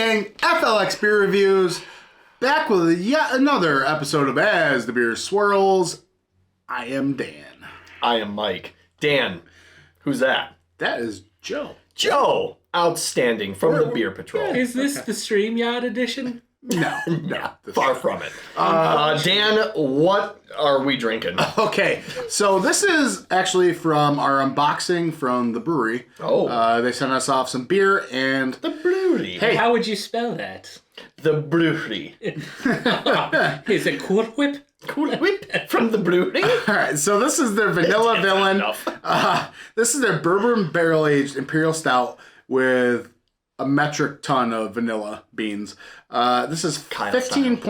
gang, FLX Beer Reviews, back with yet another episode of As the Beer Swirls. I am Dan. I am Mike. Dan, who's that? That is Joe. Joe! Outstanding from the Beer Patrol. Is this the StreamYard edition? No. Far from it. Dan, what are we drinking? Okay, so this is actually from our unboxing from the brewery. Oh. They sent us off some beer and... The brewery. Hey. How would you spell that? The brewery. Is it Cool Whip? Cool whip from the brewery. Alright, so this is their Vanilla Villain. This is their Bourbon barrel-aged Imperial Stout with a metric ton of vanilla beans. This is 15.7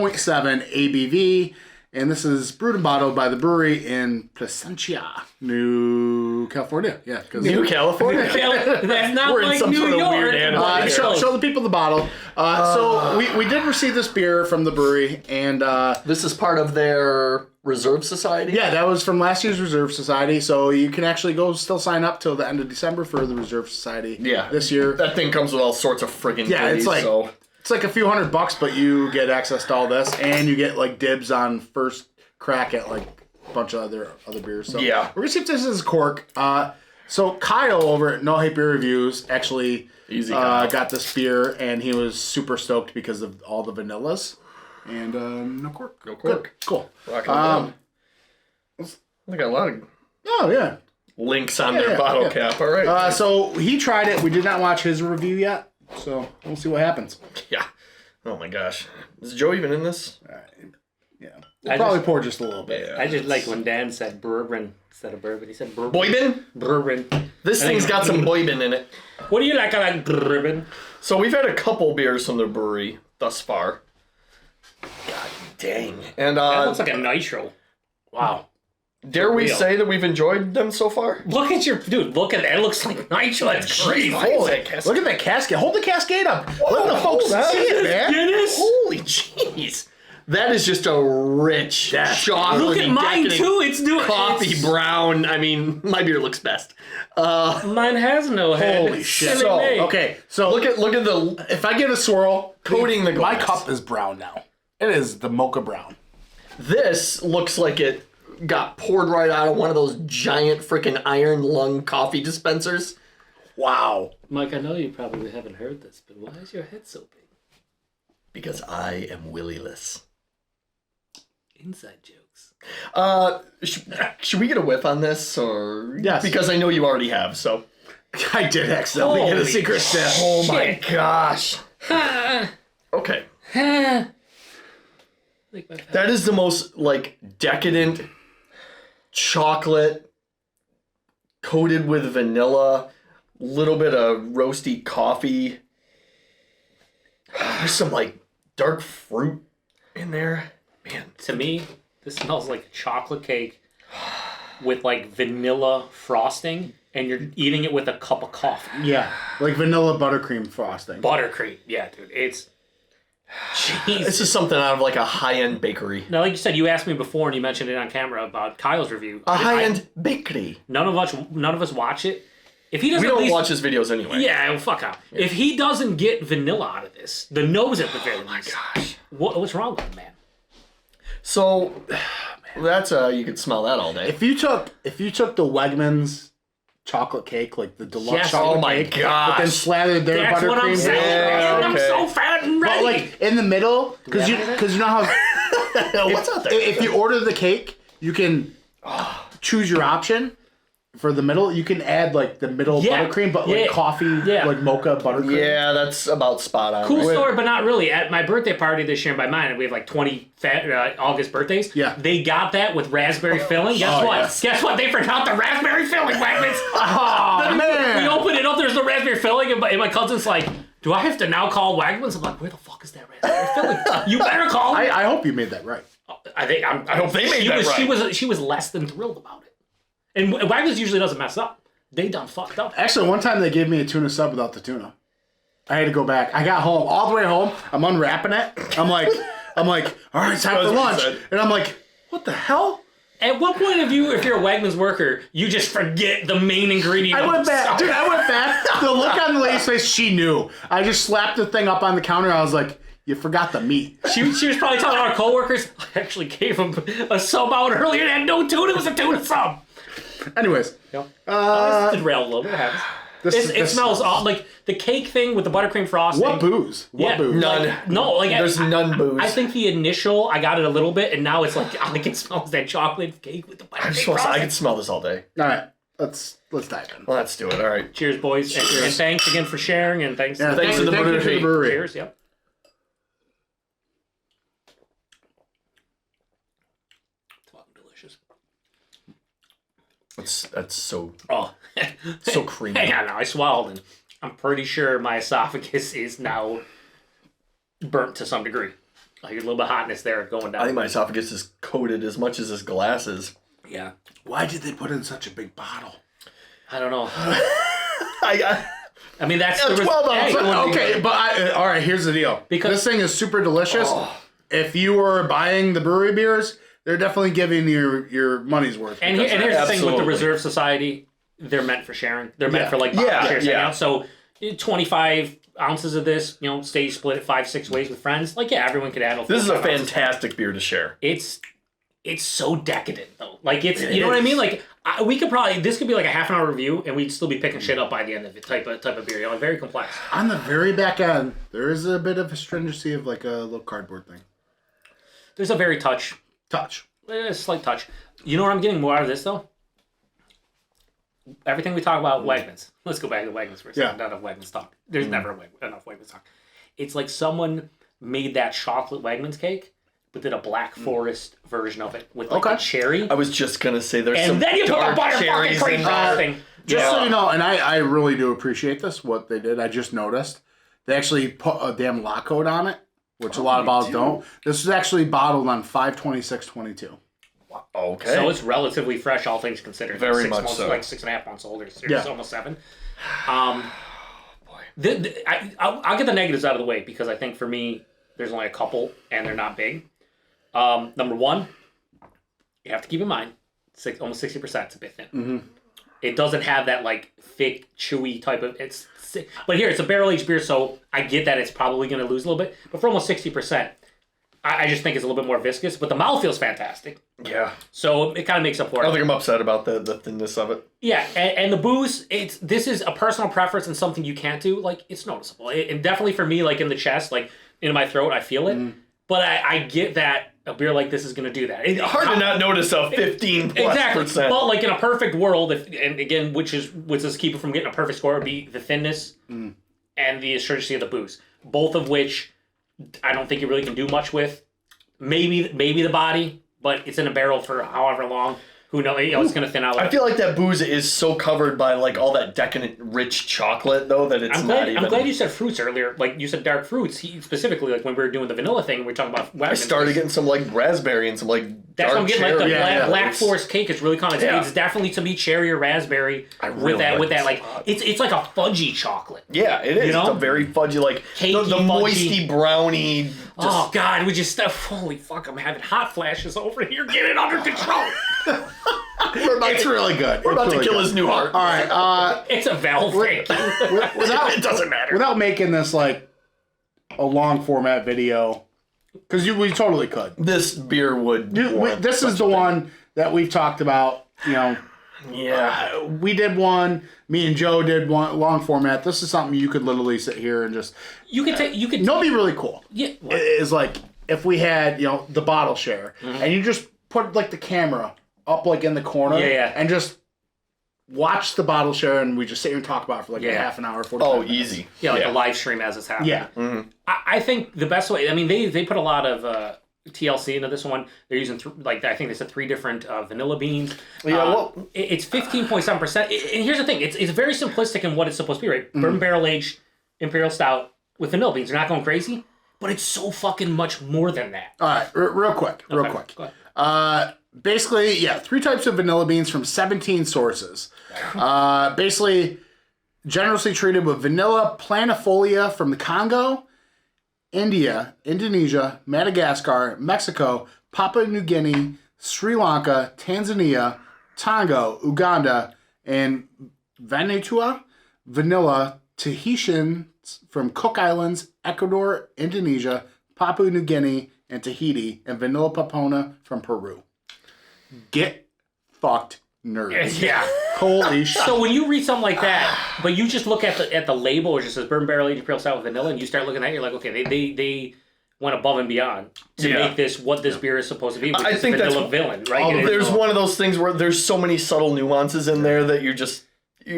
ABV, and this is brewed and bottled by the brewery in Placentia, New California. Yeah, New California. That's not We're in like some New sort of York. weird animal. show the people the bottle. So we did receive this beer from the brewery, and This is part of their Reserve Society? yeah, that was from last year's Reserve Society. So you can actually go still sign up till the end of December for the Reserve Society. Yeah. This year. That thing comes with all sorts of friggin' Yeah, goodies, it's like so... it's like a few $100, but you get access to all this, and you get like dibs on first crack at like a bunch of other beers. So Yeah. we're gonna see if this is cork. So Kyle over at No Hate Beer Reviews actually Easy, Kyle. got this beer, and he was super stoked because of all the vanillas. And no cork. No cork. Good. Cool. Rockin' bottom. They got a lot of Oh yeah. links on their bottle cap. All right. So he tried it. We did not watch his review yet, so we'll see what happens. Yeah. Oh my gosh. Is Joe even in this? Yeah. We'll probably pour just a little bit. Yeah. I just like when Dan said bourbon instead of bourbon. He said bourbon. Boybin? Bourbon. This thing's got some boybin in it. What do you like? I like bourbon. So we've had a couple beers from the brewery thus far. God dang. And That looks like a nitro. Wow. dare we real. say that we've enjoyed them so far? Look at your dude. Look at that. It looks like nitro. That's crazy. Holy, Look at that casket. Hold the cascade up. Let the folks hold on. see it, man. Guinness. Holy jeez. That is just a rich chocolate. Look at mine too. It's doing Coffee brown. I mean, my beer looks best. Mine has no head. Holy It's shit. silly me. Okay, so Look at the if I give a swirl, Coating the my glass. cup is brown now. It is the mocha brown. This looks like it got poured right out of one of those giant freaking iron lung coffee dispensers. Wow. Mike, I know you probably haven't heard this, but why is your head so big? Because I am willyless. Inside jokes. Should we get a whiff on this, or Yes. Because I know you already have. So. I did accidentally get a Holy secret sip. Oh my gosh. Okay. That is the most like decadent chocolate coated with vanilla, little bit of roasty coffee. There's some like dark fruit in there. Man, To me, this smells like a chocolate cake with like vanilla frosting, and you're eating it with a cup of coffee. Yeah, like vanilla buttercream frosting. Buttercream. Yeah, dude. It's... Jeez. this is something out of like a high-end bakery. Now, like you said, you asked me before, and you mentioned it on camera about Kyle's review. A high-end bakery. None of us watch it. If he doesn't, We at don't least, watch his videos anyway. Yeah, well, fuck out. Yeah. If he doesn't get vanilla out of this, the nose at the very least. Gosh. What's wrong with him, man? So that's you could smell that all day. If you took the Wegmans chocolate cake, like the deluxe Yes. chocolate Oh my cake, gosh. but then slathered their That's what I'm buttercream, saying. Yeah, Man, okay. I'm so fat and ready. but like in the middle, because have any of you know how What's out there? if you order the cake, you can choose your option for the middle. You can add like the middle Yeah. buttercream, but like Yeah. coffee, Yeah. like mocha buttercream. Yeah, that's about spot on. Cool right? story, but not really. At my birthday party this year, by mine, we have like 20 August birthdays. Yeah. They got that with raspberry filling. Guess Oh, what? yes. Guess what? They forgot the raspberry filling, Wegmans. Oh We man! open it up, there's no raspberry filling, and my cousin's like, do I have to now call Wegmans? I'm like, where the fuck is that raspberry filling? You better call me. I hope you made that right. I hope they made that right. She was less than thrilled about it. And Wegmans usually doesn't mess up. They done fucked up. Actually, one time they gave me a tuna sub without the tuna. I had to go back. I got home all the way home. I'm unwrapping it. I'm like, all right, time for That's what lunch. you said. And I'm like, what the hell? At what point if you're a Wegmans worker, you just forget the main ingredient? I went back. The look on the lady's face, she knew. I just slapped the thing up on the counter. I was like, you forgot the meat. She was probably telling our coworkers, I actually gave him a sub out earlier that had no tuna. It was a tuna sub. Anyways. Yep. This derailed a little bit. It happens. It smells like the cake thing with the buttercream frosting. What booze? What booze? None. There's none booze. I think the initial, I got it a little bit, and now it's like I can smell that chocolate cake with the buttercream frosting. I can smell this all day. All right, let's dive in. Well, let's do it. All right. Cheers, boys, and thanks again for sharing, and thanks. Thanks to the brewery. Cheers. Yep. It's fucking delicious. That's so. Oh. So creamy. Hang on now, I swallowed and I'm pretty sure my esophagus is now burnt to some degree. Like a little bit of hotness there going down. I think my esophagus is coated as much as this glass is. Yeah. Why did they put in such a big bottle? I don't know. I mean, that's 12 ounces. Okay, but all right, here's the deal. Because this thing is super delicious. If you were buying the brewery beers, they're definitely giving your money's worth. And here's the thing with the Reserve Society. They're meant for sharing. They're meant for like shares. Yeah. So 25 ounces of this, stay split it 5-6 ways with friends. Like, yeah, everyone could add. This is a fantastic beer to share. It's so decadent though. Like it's, you know what I mean? Like we could probably, this could be like a half an hour review and we'd still be picking shit up by the end of it. Type of beer. Very complex. On the very back end, there is a bit of astringency of like a little cardboard thing. There's a very a slight touch. You know what I'm getting more out of this though? Everything we talk about Wegmans. Let's go back to Wegmans for a second. Not enough Wegmans talk. There's never enough Wegmans talk. It's like someone made that chocolate Wegmans cake, but did a Black Forest version of it with like a cherry. I was just gonna say there's some and then you put the butterfucking cream frosting. Just so you know, and I really do appreciate this. What they did, I just noticed they actually put a damn lock code on it, which a lot of bottles don't. This was actually bottled on 5/26/22. Okay. So it's relatively fresh, all things considered. Very 6 much months, so. like 6.5 months old, or almost 7. Boy. I'll get the negatives out of the way because I think for me, there's only a couple and they're not big. Number one, you have to keep in mind, almost 60%. It's a bit thin. Mm-hmm. It doesn't have that like thick, chewy type of. But here it's a barrel aged beer, so I get that it's probably going to lose a little bit. But for almost 60%. I just think it's a little bit more viscous, but the mouth feels fantastic. Yeah. So it kind of makes up for it. I don't think I'm upset about the thinness of it. Yeah, and the booze, this is a personal preference and something you can't do. Like, it's noticeable. And definitely for me, like in the chest, like in my throat, I feel it. Mm. But I get that a beer like this is going to do that. It's hard to not notice a 15 plus exactly. %. But like in a perfect world, and again, which is keep it from getting a perfect score, would be the thinness and the astringency of the booze. Both of which I don't think you really can do much with. Maybe the body, but it's in a barrel for however long. Who knows? It's going to thin out. I feel like that booze is so covered by like all that decadent, rich chocolate, though, that I'm glad you said fruits earlier. Like you said, dark fruits. Specifically, like when we were doing the vanilla thing, we were talking about. I started getting some like raspberry and some like. That's what I'm getting. Cherry. Like the Black Forest cake is really common. It's definitely to me cherry or raspberry with that like it's like a fudgy chocolate. Yeah, it is. You know? It's a very fudgy like cakey, the moisty brownie. Oh God, we just holy fuck! I'm having hot flashes over here. Get it under control. It's really good. We're about to kill his new heart. All right. It's a valve thing. It doesn't matter. Without making this like a long format video, because we totally could. This beer would. This is the one that we've talked about. Yeah. We did one. Me and Joe did one long format. This is something you could literally sit here and just. You could. It'd be really cool. Yeah. Is like if we had the bottle share and you just put like the camera up like in the corner and just watch the bottle share and we just sit here and talk about it for like a half an hour, 45 minutes. Easy. Yeah, like a live stream as it's happening. Yeah. Mm-hmm. I think the best way, I mean, they put a lot of TLC into this one. They're using, I think they said 3 different vanilla beans. Yeah, it's 15.7%. And here's the thing, it's very simplistic in what it's supposed to be, right? Bourbon barrel aged Imperial Stout with vanilla beans. They're not going crazy, but it's so fucking much more than that. All right, real quick. Go ahead. Basically, 3 types of vanilla beans from 17 sources. Basically, generously treated with Vanilla Planifolia from the Congo, India, Indonesia, Madagascar, Mexico, Papua New Guinea, Sri Lanka, Tanzania, Tonga, Uganda, and Vanuatu, vanilla, Tahitians from Cook Islands, Ecuador, Indonesia, Papua New Guinea, and Tahiti, and Vanilla Pompona from Peru. Get fucked nerds. Yeah. Holy shit. So when you read something like that, but you just look at the label, it just says bourbon barrel aged imperial stout with vanilla, and you start looking at it, you're like, okay, they went above and beyond to make this what this beer is supposed to be, which is vanilla villain, right? There's one of those things where there's so many subtle nuances in there that you're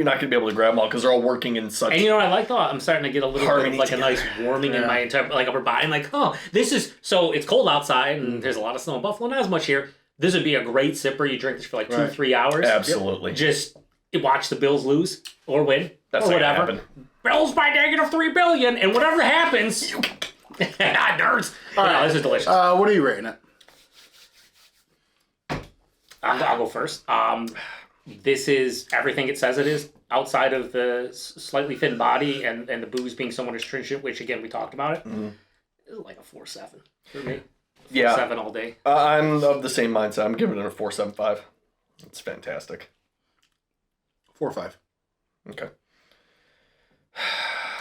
not going to be able to grab them all because they're all working in such. And you know what I like though? I'm starting to get a little bit of like together. A nice warming in my entire upper body. I'm like, oh, this is so it's cold outside and there's a lot of snow in Buffalo, not as much here. This would be a great sipper. You drink this for like 2-3 hours. Absolutely. Just watch the Bills lose or win That's or whatever. whatever. Bills by -$3 billion, and whatever happens, nerds. All right, this is delicious. What are you rating it? I'll go first. This is everything it says it is, outside of the slightly thin body and the booze being somewhat astringent, which again we talked about it. It's like a 4.7 for me. 4.7 all day. I'm of the same mindset. I'm giving it a 4.75. It's fantastic. 4.5. Okay.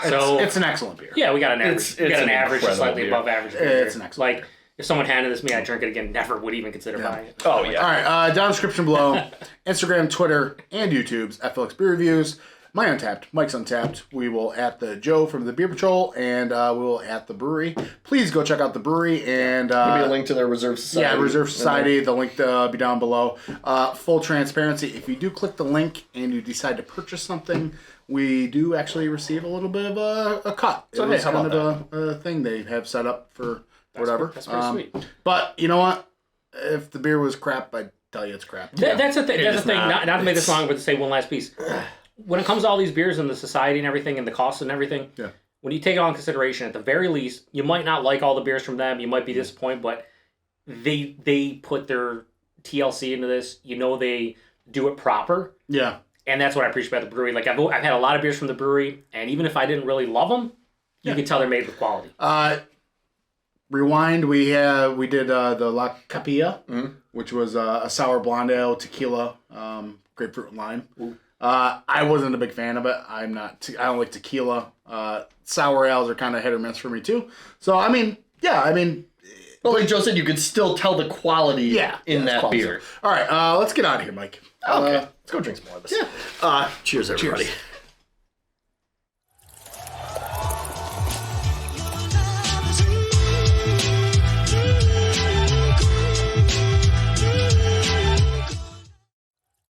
So it's an excellent beer. Yeah, we got an average. We got an average, slightly beer. above average beer. It's an excellent like if someone handed this to me, I'd drink it again. Never would even consider buying it. Oh yeah. All right. Down in the description below, Instagram, Twitter, and YouTube's FLX Beer Reviews. My Untappd, Mike's Untappd. We will at the Joe from the Beer Patrol, and we will at the brewery. Please go check out the brewery and maybe a link to their Reserve Society. Yeah, Reserve Society. The link to be down below. Full transparency. If you do click the link and you decide to purchase something, we do actually receive a little bit of a cut. So it's how kind about of a thing they have set up for whatever. That's pretty sweet. But you know what? If the beer was crap, I'd tell you it's crap. That's the thing. That's the thing. Not to make this long, but to say one last piece. When it comes to all these beers and the society and everything and the costs and everything, when you take it all in consideration, at the very least, you might not like all the beers from them. You might be disappointed, but they put their TLC into this. You know they do it proper. Yeah. And that's what I appreciate about the brewery. Like I've had a lot of beers from the brewery, and even if I didn't really love them, you can tell they're made with quality. Rewind. We did the La Capilla, which was a sour blonde ale, tequila, grapefruit and lime. Ooh. I wasn't a big fan of it. I don't like tequila. Sour ales are kind of hit or miss for me too. So But like Joe said, you could still tell the quality in that beer. All right, let's get out of here, Mike. Okay, let's go drink some more of this. Yeah. Cheers, everybody. Cheers.